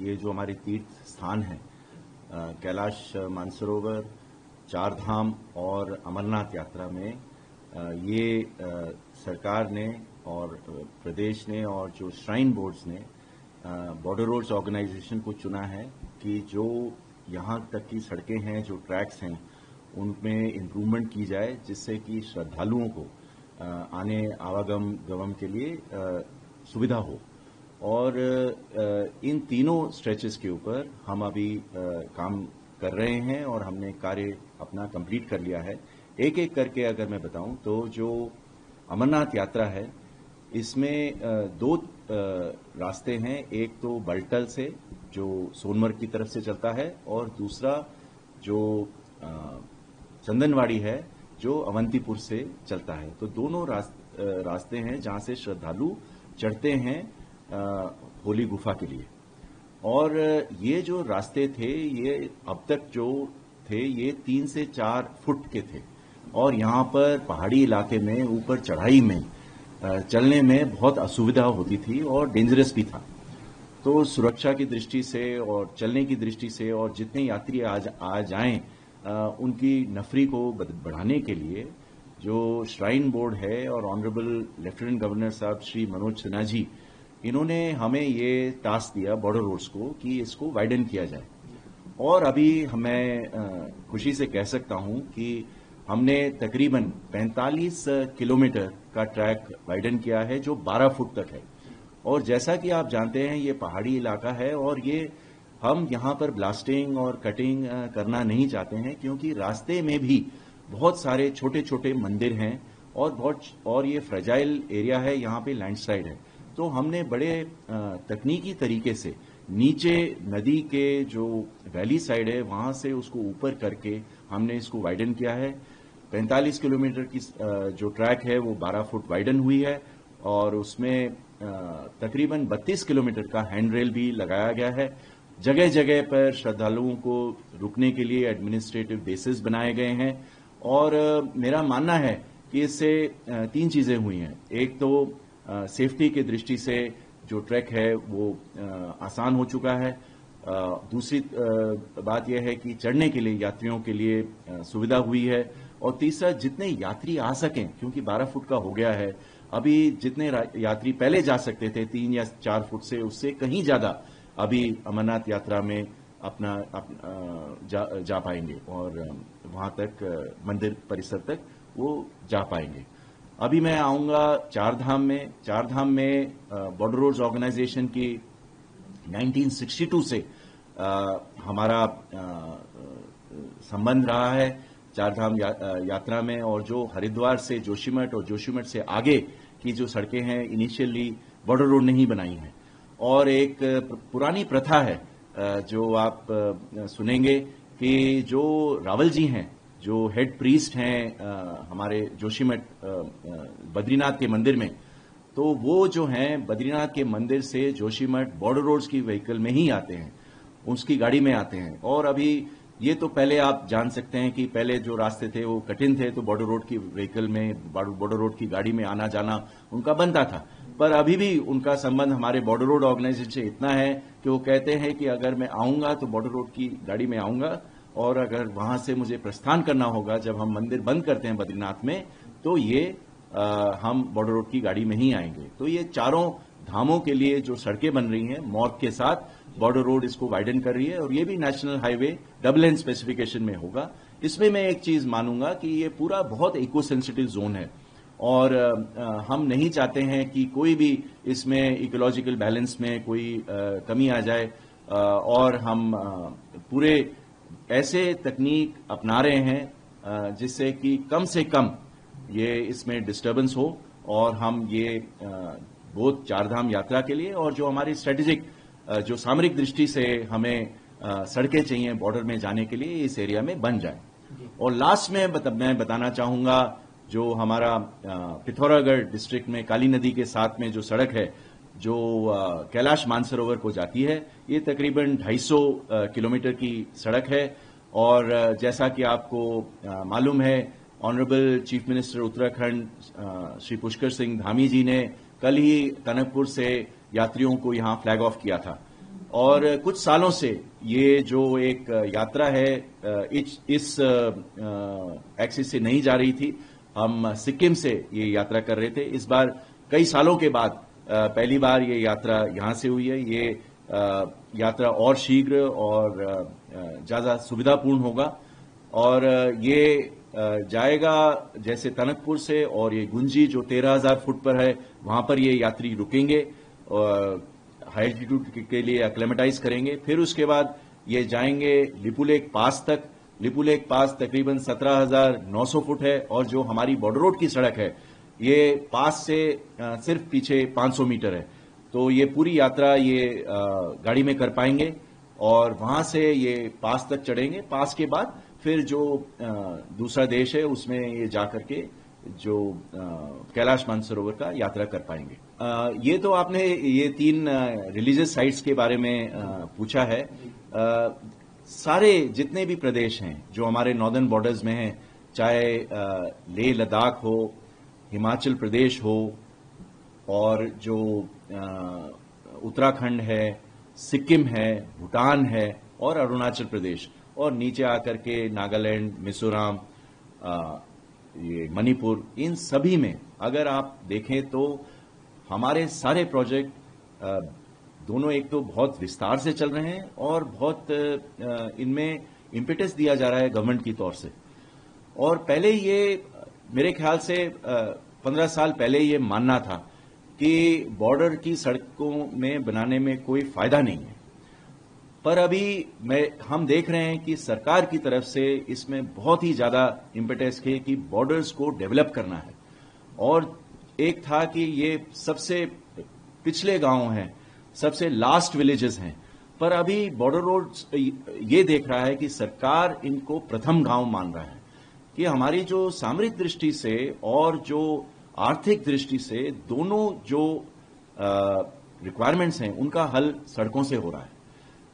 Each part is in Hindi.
ये जो हमारे तीर्थ स्थान हैं, कैलाश मानसरोवर, चारधाम और अमरनाथ यात्रा में ये सरकार ने और प्रदेश ने और जो श्राइन बोर्ड्स ने बॉर्डर रोड्स ऑर्गेनाइजेशन को चुना है कि जो यहाँ तक की सड़कें हैं, जो ट्रैक्स हैं, उनमें इम्प्रूवमेंट की जाए, जिससे कि श्रद्धालुओं को आने आवागम गमन के लिए सुविधा हो। और इन तीनों स्ट्रेचेस के ऊपर हम अभी काम कर रहे हैं और हमने कार्य अपना कंप्लीट कर लिया है। एक एक करके अगर मैं बताऊं तो जो अमरनाथ यात्रा है, इसमें दो रास्ते हैं। एक तो बलटल से जो सोनमर्ग की तरफ से चलता है और दूसरा जो चंदनवाड़ी है जो अवंतीपुर से चलता है। तो दोनों रास्ते हैं जहां से श्रद्धालु चढ़ते हैं होली गुफा के लिए। और ये जो रास्ते थे, ये अब तक जो थे ये 3 से 4 फुट के थे और यहाँ पर पहाड़ी इलाके में ऊपर चढ़ाई में चलने में बहुत असुविधा होती थी और डेंजरस भी था। तो सुरक्षा की दृष्टि से और चलने की दृष्टि से और जितने यात्री आ जाएं उनकी नफरी को बढ़ाने के लिए जो श्राइन बोर्ड है और ऑनरेबल लेफ्टिनेंट गवर्नर साहब श्री मनोज सिन्हा जी, इन्होंने हमें ये टास्क दिया बॉर्डर रोड्स को कि इसको वाइडन किया जाए। और अभी मैं खुशी से कह सकता हूं कि हमने तकरीबन 45 किलोमीटर का ट्रैक वाइडन किया है जो 12 फुट तक है। और जैसा कि आप जानते हैं ये पहाड़ी इलाका है और ये हम यहाँ पर ब्लास्टिंग और कटिंग करना नहीं चाहते हैं, क्योंकि रास्ते में भी बहुत सारे छोटे छोटे मंदिर हैं और ये फ्रेजाइल एरिया है, यहाँ पे लैंडस्लाइड है। तो हमने बड़े तकनीकी तरीके से नीचे नदी के जो वैली साइड है वहां से उसको ऊपर करके हमने इसको वाइडन किया है। 45 किलोमीटर की जो ट्रैक है वो 12 फुट वाइडन हुई है और उसमें तकरीबन 32 किलोमीटर का हैंड रेल भी लगाया गया है। जगह जगह पर श्रद्धालुओं को रुकने के लिए एडमिनिस्ट्रेटिव बेसिस बनाए गए हैं। और मेरा मानना है कि इससे 3 चीजें हुई हैं। एक तो सेफ्टी की दृष्टि से जो ट्रैक है वो आसान हो चुका है। दूसरी बात यह है कि चढ़ने के लिए यात्रियों के लिए सुविधा हुई है। और तीसरा, जितने यात्री आ सकें, क्योंकि 12 फुट का हो गया है, अभी जितने यात्री पहले जा सकते थे 3 या 4 फुट से, उससे कहीं ज्यादा अभी अमरनाथ यात्रा में अपना जा पाएंगे और वहां तक मंदिर परिसर तक वो जा पाएंगे। अभी मैं आऊंगा चारधाम में। चारधाम में बॉर्डर रोड्स ऑर्गेनाइजेशन की 1962 से हमारा संबंध रहा है चारधाम यात्रा में। और जो हरिद्वार से जोशीमठ और जोशीमठ से आगे की जो सड़कें हैं, इनिशियली बॉर्डर रोड नहीं बनाई हैं। और एक पुरानी प्रथा है जो आप सुनेंगे कि जो रावल जी हैं, जो हेड प्रीस्ट हैं हमारे जोशीमठ बद्रीनाथ के मंदिर में, तो वो जो हैं बद्रीनाथ के मंदिर से जोशीमठ बॉर्डर रोड्स की व्हीकल में ही आते हैं, उसकी गाड़ी में आते हैं। और अभी ये तो पहले आप जान सकते हैं कि पहले जो रास्ते थे वो कठिन थे, तो बॉर्डर रोड की व्हीकल में, बॉर्डर रोड की गाड़ी में आना जाना उनका बनता था। पर अभी भी उनका संबंध हमारे बॉर्डर रोड ऑर्गेनाइजेशन से इतना है कि वो कहते हैं कि अगर मैं आऊंगा तो बॉर्डर रोड की गाड़ी में आऊंगा, और अगर वहां से मुझे प्रस्थान करना होगा जब हम मंदिर बंद करते हैं बद्रीनाथ में, तो ये हम बॉर्डर रोड की गाड़ी में ही आएंगे। तो ये चारों धामों के लिए जो सड़कें बन रही हैं, मॉर्ग के साथ बॉर्डर रोड इसको वाइडन कर रही है और ये भी national highway double lane specification में होगा। इसमें मैं एक चीज मानूंगा कि ये पूरा बहुत इको सेंसिटिव जोन है और हम नहीं चाहते हैं कि कोई भी इसमें इकोलॉजिकल बैलेंस में कोई कमी आ जाए। और हम पूरे ऐसे तकनीक अपना रहे हैं जिससे कि कम से कम ये इसमें डिस्टर्बेंस हो और हम ये बहुत चारधाम यात्रा के लिए और जो हमारी स्ट्रेटेजिक जो सामरिक दृष्टि से हमें सड़कें चाहिए बॉर्डर में जाने के लिए, इस एरिया में बन जाए। और लास्ट में मैं बताना चाहूंगा, जो हमारा पिथौरागढ़ डिस्ट्रिक्ट में काली नदी के साथ में जो सड़क है जो कैलाश मानसरोवर को जाती है, ये तकरीबन 250 किलोमीटर की सड़क है। और जैसा कि आपको मालूम है, honourable chief minister Uttarakhand Shri Pushkar Singh Dhami ji ने कल ही टनकपुर से यात्रियों को यहां फ्लैग ऑफ किया था। और कुछ सालों से ये जो एक यात्रा है इस एक्सिस से नहीं जा रही थी। हम सिक्किम से ये यात्रा कर रहे थे। इस बार कई सालों के बाद पहली बार ये यात्रा यहाँ से हुई है। ये यात्रा और शीघ्र और ज़्यादा सुविधापूर्ण होगा और ये जाएगा जैसे टनकपुर से, और ये गुंजी जो 13,000 फुट पर है वहां पर ये यात्री रुकेंगे और हाई एल्टीट्यूड के लिए एक्लेमेटाइज करेंगे। फिर उसके बाद ये जाएंगे लिपुलेख पास तक। लिपुलेख पास तकरीबन 17,900 फुट है और जो हमारी बॉर्डर रोड की सड़क है ये पास से सिर्फ पीछे 500 मीटर है। तो ये पूरी यात्रा ये गाड़ी में कर पाएंगे और वहां से ये पास तक चढ़ेंगे। पास के बाद फिर जो दूसरा देश है उसमें ये जाकर के जो कैलाश मानसरोवर का यात्रा कर पाएंगे। ये तो आपने ये 3 रिलीजियस साइट्स के बारे में पूछा है। सारे जितने भी प्रदेश हैं जो हमारे नॉर्दर्न बॉर्डर्स में हैं, चाहे लेह लद्दाख हो, हिमाचल प्रदेश हो, और जो उत्तराखंड है, सिक्किम है, भूटान है और अरुणाचल प्रदेश, और नीचे आकर के नागालैंड, मिजोरम, ये मणिपुर, इन सभी में अगर आप देखें तो हमारे सारे प्रोजेक्ट दोनों एक तो बहुत विस्तार से चल रहे हैं और बहुत इनमें इम्पेटस दिया जा रहा है गवर्नमेंट की तौर से। और पहले ये मेरे ख्याल से 15 साल पहले ये मानना था कि बॉर्डर की सड़कों में बनाने में कोई फायदा नहीं है, पर अभी हम देख रहे हैं कि सरकार की तरफ से इसमें बहुत ही ज्यादा इम्पेटस है कि बॉर्डर्स को डेवलप करना है। और एक था कि ये सबसे पिछले गांव हैं, सबसे लास्ट विलेजेस हैं, पर अभी बॉर्डर रोड ये देख रहा है कि सरकार इनको प्रथम गांव मान रहा है कि हमारी जो सामरिक दृष्टि से और जो आर्थिक दृष्टि से दोनों जो रिक्वायरमेंट्स हैं उनका हल सड़कों से हो रहा है।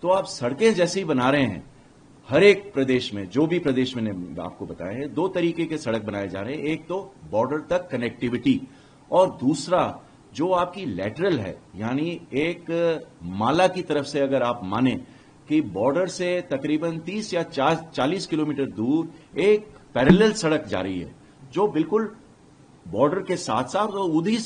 तो आप सड़कें जैसे ही बना रहे हैं हर एक प्रदेश में, जो भी प्रदेश मैंने आपको बताया है, 2 तरीके के सड़क बनाए जा रहे हैं। एक तो बॉर्डर तक कनेक्टिविटी और दूसरा जो आपकी लैटरल है, यानी एक माला की तरफ से अगर आप माने कि बॉर्डर से तकरीबन 30 या 40 किलोमीटर दूर एक पैरेलल सड़क जा रही है जो बिल्कुल बॉर्डर के साथ साथ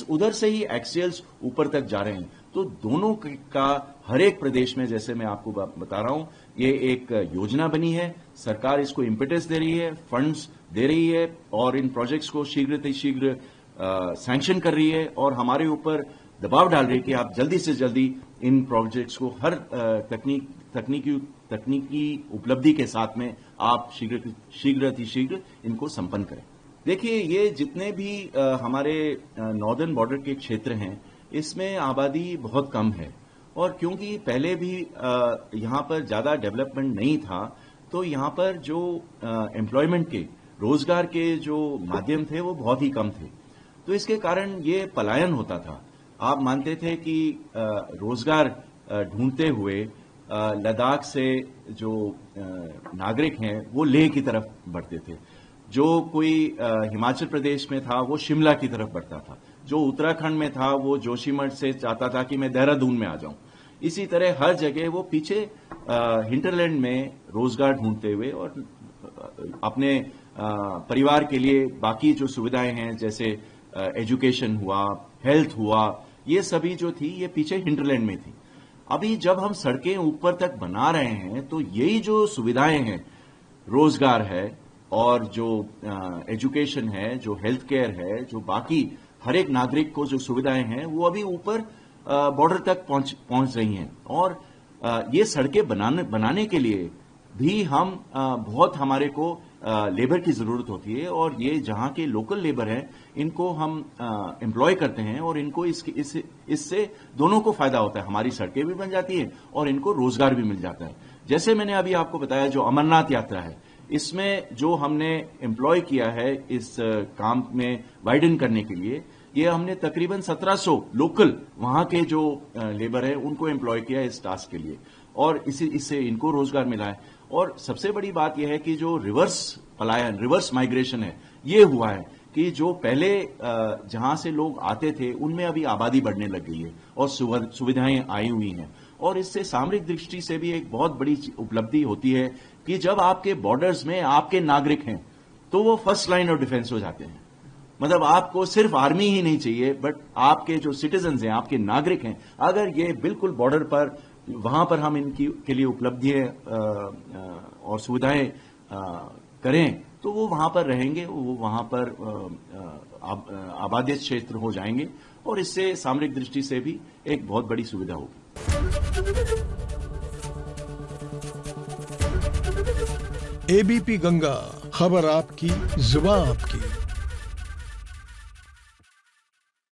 उधर से ही एक्सियल्स ऊपर तक जा रहे हैं। तो दोनों का हर एक प्रदेश में, जैसे मैं आपको बता रहा हूं, ये एक योजना बनी है। सरकार इसको इम्पेटस दे रही है, फंड्स दे रही है और इन प्रोजेक्ट्स को शीघ्र सैंक्शन कर रही है और हमारे ऊपर दबाव डाल रही है कि आप जल्दी से जल्दी इन प्रोजेक्ट्स को हर तकनीकी उपलब्धि के साथ में आप शीघ्र इनको संपन्न करें। देखिए, ये जितने भी हमारे नॉर्दर्न बॉर्डर के क्षेत्र हैं इसमें आबादी बहुत कम है और क्योंकि पहले भी यहाँ पर ज्यादा डेवलपमेंट नहीं था तो यहाँ पर जो एम्प्लॉयमेंट के, रोजगार के जो माध्यम थे वो बहुत ही कम थे। तो इसके कारण ये पलायन होता था। आप मानते थे कि रोजगार ढूंढते हुए लद्दाख से जो नागरिक हैं वो लेह की तरफ बढ़ते थे, जो कोई हिमाचल प्रदेश में था वो शिमला की तरफ बढ़ता था, जो उत्तराखंड में था वो जोशीमठ से चाहता था कि मैं देहरादून में आ जाऊं। इसी तरह हर जगह वो पीछे हिंटरलैंड में रोजगार ढूंढते हुए और अपने परिवार के लिए बाकी जो सुविधाएं हैं जैसे एजुकेशन हुआ, हेल्थ हुआ, ये सभी जो थी ये पीछे हिंटरलैंड में थी। अभी जब हम सड़कें ऊपर तक बना रहे हैं तो यही जो सुविधाएं हैं, रोजगार है और जो एजुकेशन है, जो हेल्थ केयर है, जो बाकी हर एक नागरिक को जो सुविधाएं हैं वो अभी ऊपर बॉर्डर तक पहुंच रही हैं। और ये सड़कें बनाने के लिए भी हम बहुत हमारे को लेबर की जरूरत होती है और ये जहां के लोकल लेबर हैं इनको हम एम्प्लॉय करते हैं और इनको इससे दोनों को फायदा होता है। हमारी सड़कें भी बन जाती हैं और इनको रोजगार भी मिल जाता है। जैसे मैंने अभी आपको बताया जो अमरनाथ यात्रा है, इसमें जो हमने एम्प्लॉय किया है इस काम में वाइडन करने के लिए, ये हमने तकरीबन 1700 लोकल वहां के जो लेबर है उनको एम्प्लॉय किया है इस टास्क के लिए और इससे इनको रोजगार मिला है। और सबसे बड़ी बात यह है कि जो रिवर्स पलायन, रिवर्स माइग्रेशन है, ये हुआ है कि जो पहले जहां से लोग आते थे उनमें अभी आबादी बढ़ने लग गई है और सुविधाएं आई हुई हैं और इससे सामरिक दृष्टि से भी एक बहुत बड़ी उपलब्धि होती है कि जब आपके बॉर्डर्स में आपके नागरिक हैं तो वो फर्स्ट लाइन ऑफ डिफेंस हो जाते हैं। मतलब आपको सिर्फ आर्मी ही नहीं चाहिए, बट आपके जो सिटीजन्स हैं, आपके नागरिक हैं, अगर ये बिल्कुल बॉर्डर पर वहां पर हम इनकी के लिए उपलब्धियां और सुविधाएं करें तो वो वहां पर रहेंगे, वो वहां पर आबादित क्षेत्र हो जाएंगे और इससे सामरिक दृष्टि से भी एक बहुत बड़ी सुविधा होगी। एबीपी गंगा, खबर आपकी, जुबान आपकी।